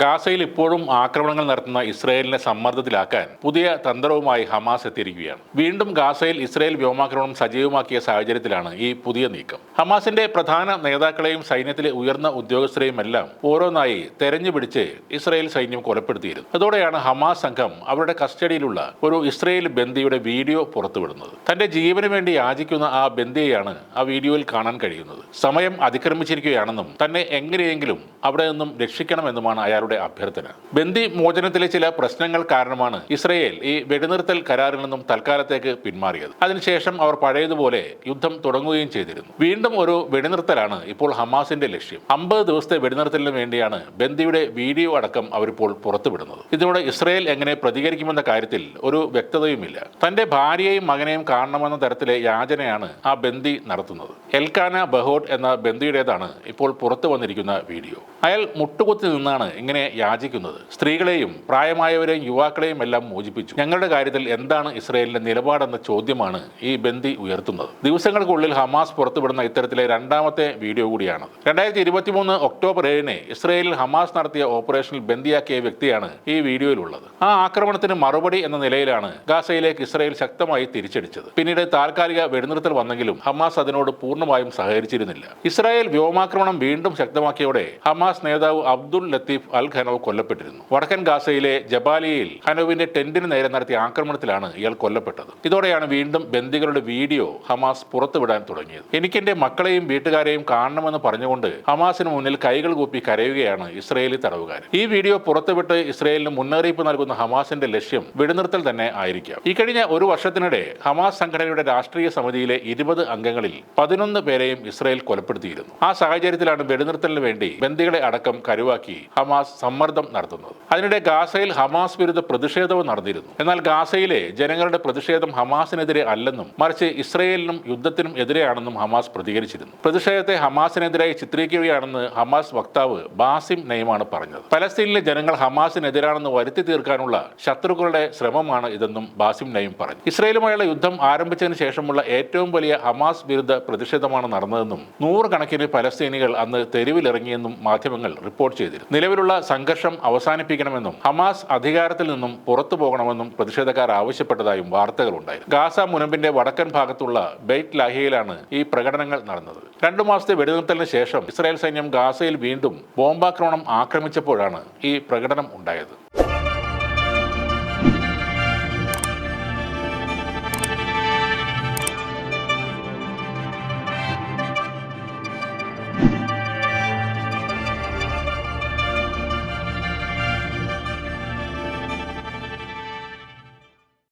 ഗാസയിൽ ഇപ്പോഴും ആക്രമണങ്ങൾ നടത്തുന്ന ഇസ്രയേലിനെ സമ്മർദ്ദത്തിലാക്കാൻ പുതിയ തന്ത്രവുമായി ഹമാസ് എത്തിയിരിക്കുകയാണ്. വീണ്ടും ഗാസയിൽ ഇസ്രയേൽ വ്യോമാക്രമണം സജീവമാക്കിയ സാഹചര്യത്തിലാണ് ഈ പുതിയ നീക്കം. ഹമാസിന്റെ പ്രധാന നേതാക്കളെയും സൈന്യത്തിലെ ഉയർന്ന ഉദ്യോഗസ്ഥരെയും എല്ലാം ഓരോന്നായി തെരഞ്ഞുപിടിച്ച് ഇസ്രയേൽ സൈന്യം കൊലപ്പെടുത്തിയിരുന്നു. അതോടെയാണ് ഹമാസ് സംഘം അവരുടെ കസ്റ്റഡിയിലുള്ള ഒരു ഇസ്രയേൽ ബന്ദിയുടെ വീഡിയോ പുറത്തുവിടുന്നത്. തന്റെ ജീവന് വേണ്ടി യാചിക്കുന്ന ആ ബന്ദിയെയാണ് ആ വീഡിയോയിൽ കാണാൻ കഴിയുന്നത്. സമയം അതിക്രമിച്ചിരിക്കുകയാണെന്നും തന്നെ എങ്ങനെയെങ്കിലും അവിടെ നിന്നും രക്ഷിക്കണമെന്നുമാണ് അയാളുടെ അഭ്യർത്ഥന. ബന്ദി മോചനത്തിലെ ചില പ്രശ്നങ്ങൾ കാരണമാണ് ഇസ്രയേൽ ഈ വെടിനിർത്തൽ കരാറിൽ നിന്നും തൽക്കാലത്തേക്ക് പിന്മാറിയത്. അതിനുശേഷം അവർ പഴയതുപോലെ യുദ്ധം തുടങ്ങുകയും ചെയ്തിരുന്നു. വീണ്ടും ഒരു വെടിനിർത്തലാണ് ഇപ്പോൾ ഹമാസിന്റെ ലക്ഷ്യം. 50 ദിവസത്തെ വെടിനിർത്തലിന് വേണ്ടിയാണ് ബന്ദിയുടെ വീഡിയോ അടക്കം അവരിപ്പോൾ പുറത്തുവിടുന്നത്. ഇതിനോട് ഇസ്രയേൽ എങ്ങനെ പ്രതികരിക്കുമെന്ന കാര്യത്തിൽ ഒരു വ്യക്തതയുമില്ല. തന്റെ ഭാര്യയെയും മകനെയും കാണണമെന്ന തരത്തിലെ യാചനയാണ് ആ ബന്ദി നടത്തുന്നത്. എൽക്കാന ബഹോട്ട് എന്ന ബന്ദിയുടേതാണ് ഇപ്പോൾ പുറത്തു വന്നിരിക്കുന്ന വീഡിയോ. അയാൾ മുട്ടുകുത്തി നിന്നാണ് ഇങ്ങനെ യാചിക്കുന്നത്. സ്ത്രീകളെയും പ്രായമായവരെയും യുവാക്കളെയും എല്ലാം മോചിപ്പിച്ചു. ഞങ്ങളുടെ കാര്യത്തിൽ എന്താണ് ഇസ്രയേലിന്റെ നിലപാടെന്ന ചോദ്യമാണ് ഈ ബന്ദി ഉയർത്തുന്നത്. ദിവസങ്ങൾക്കുള്ളിൽ ഹമാസ് പുറത്തുവിടുന്ന ഇത്തരത്തിലെ രണ്ടാമത്തെ വീഡിയോ കൂടിയാണത്. 2023 ഒക്ടോബർ 7 ഇസ്രയേലിൽ ഹമാസ് നടത്തിയ ഓപ്പറേഷനിൽ ബന്ദിയാക്കിയ വ്യക്തിയാണ് ഈ വീഡിയോയിലുള്ളത്. ആ ആക്രമണത്തിന് മറുപടി എന്ന നിലയിലാണ് ഗാസയിലേക്ക് ഇസ്രയേൽ ശക്തമായി തിരിച്ചടിച്ചത്. പിന്നീട് താൽക്കാലിക വെടിനിർത്തൽ വന്നെങ്കിലും ഹമാസ് അതിനോട് പൂർണ്ണമായും സഹകരിച്ചിരുന്നില്ല. ഇസ്രായേൽ വ്യോമാക്രമണം വീണ്ടും ശക്തമാക്കിയോടെ ഹമാസ് നേതാവ് അബ്ദുൽ ലത്തീഫ് അൽ ഖനോവ് കൊല്ലപ്പെട്ടിരുന്നു. വടക്കൻ ഗാസയിലെ ജബാലിയയിൽ ഖനോവിന്റെ ടെന്റിന് നേരെ നടത്തിയ ആക്രമണത്തിലാണ് ഇയാൾ കൊല്ലപ്പെട്ടത്. ഇതോടെയാണ് വീണ്ടും ബന്ദികളുടെ വീഡിയോ ഹമാസ് പുറത്തുവിടാൻ തുടങ്ങിയത്. എനിക്കെന്റെ മക്കളെയും വീട്ടുകാരെയും കാണണമെന്ന് പറഞ്ഞുകൊണ്ട് ഹമാസിന് മുന്നിൽ കൈകൾ കൂപ്പി കരയുകയാണ് ഇസ്രയേലി തടവുകാർ. ഈ വീഡിയോ പുറത്തുവിട്ട് ഇസ്രയേലിന് മുന്നറിയിപ്പ് നൽകുന്ന ഹമാസിന്റെ ലക്ഷ്യം വെടിനിർത്തൽ തന്നെ ആയിരിക്കാം. ഈ കഴിഞ്ഞ ഒരു വർഷത്തിനിടെ ഹമാസ് സംഘടനയുടെ രാഷ്ട്രീയ സമിതിയിലെ 20 അംഗങ്ങളിൽ 11 പേരെയും ഇസ്രയേൽ കൊലപ്പെടുത്തിയിരുന്നു. ആ സാഹചര്യത്തിലാണ് വെടിനിർത്തലിന് വേണ്ടി ബന്ദികളെ അടക്കം കരുവാക്കി ഹമാസ് സമ്മർദ്ദം നടത്തുന്നത്. അതിനിടെ ഗാസയിൽ ഹമാസ് വിരുദ്ധ പ്രതിഷേധവും നടന്നിരുന്നു. എന്നാൽ ഗാസയിലെ ജനങ്ങളുടെ പ്രതിഷേധം ഹമാസിനെതിരെ അല്ലെന്നും മറിച്ച് ഇസ്രയേലിനും യുദ്ധത്തിനും എതിരെയാണെന്നും ഹമാസ് പ്രതികരിച്ചിരുന്നു. പ്രതിഷേധത്തെ ഹമാസിനെതിരായി ചിത്രീകരിക്കുകയാണെന്ന് ഹമാസ് വക്താവ് ബാസിം നെയ്മാണ് പറഞ്ഞത്. പലസ്തീനിലെ ജനങ്ങൾ ഹമാസിനെതിരാണെന്ന് വരുത്തി തീർക്കാനുള്ള ശത്രുക്കളുടെ ശ്രമമാണ് ഇതെന്നും ബാസിം നെയ്ം പറഞ്ഞു. ഇസ്രയേലുമായുള്ള യുദ്ധം ആരംഭിച്ചതിന് ശേഷമുള്ള ഏറ്റവും വലിയ ഹമാസ് വിരുദ്ധ പ്രതിഷേധമാണ് നടന്നതെന്നും 100 കണക്കിന് പലസ്തീനികൾ അന്ന് തെരുവിലിറങ്ങിയെന്നും മാധ്യമങ്ങൾ റിപ്പോർട്ട് ചെയ്തിരുന്നു. നിലവിലുള്ള സംഘർഷം അവസാനിപ്പിക്കണമെന്നും ഹമാസ് അധികാരത്തിൽ നിന്നും പുറത്തു പോകണമെന്നും പ്രതിഷേധക്കാർ ആവശ്യപ്പെട്ടതായും വാർത്തകളുണ്ടായിരുന്നു. ഗാസ മുനമ്പിന്റെ വടക്കൻ ഭാഗത്തുള്ള ബെയ്റ്റ് ലാഹിയയിലാണ് ഈ പ്രകടനങ്ങൾ നടന്നത്. 2 മാസത്തെ വെടിനിർത്തലിന് ശേഷം ഇസ്രായേൽ സൈന്യം ഗാസയിൽ വീണ്ടും ബോംബാക്രമണം ആക്രമിച്ചപ്പോഴാണ് ഈ പ്രകടനം ഉണ്ടായത്.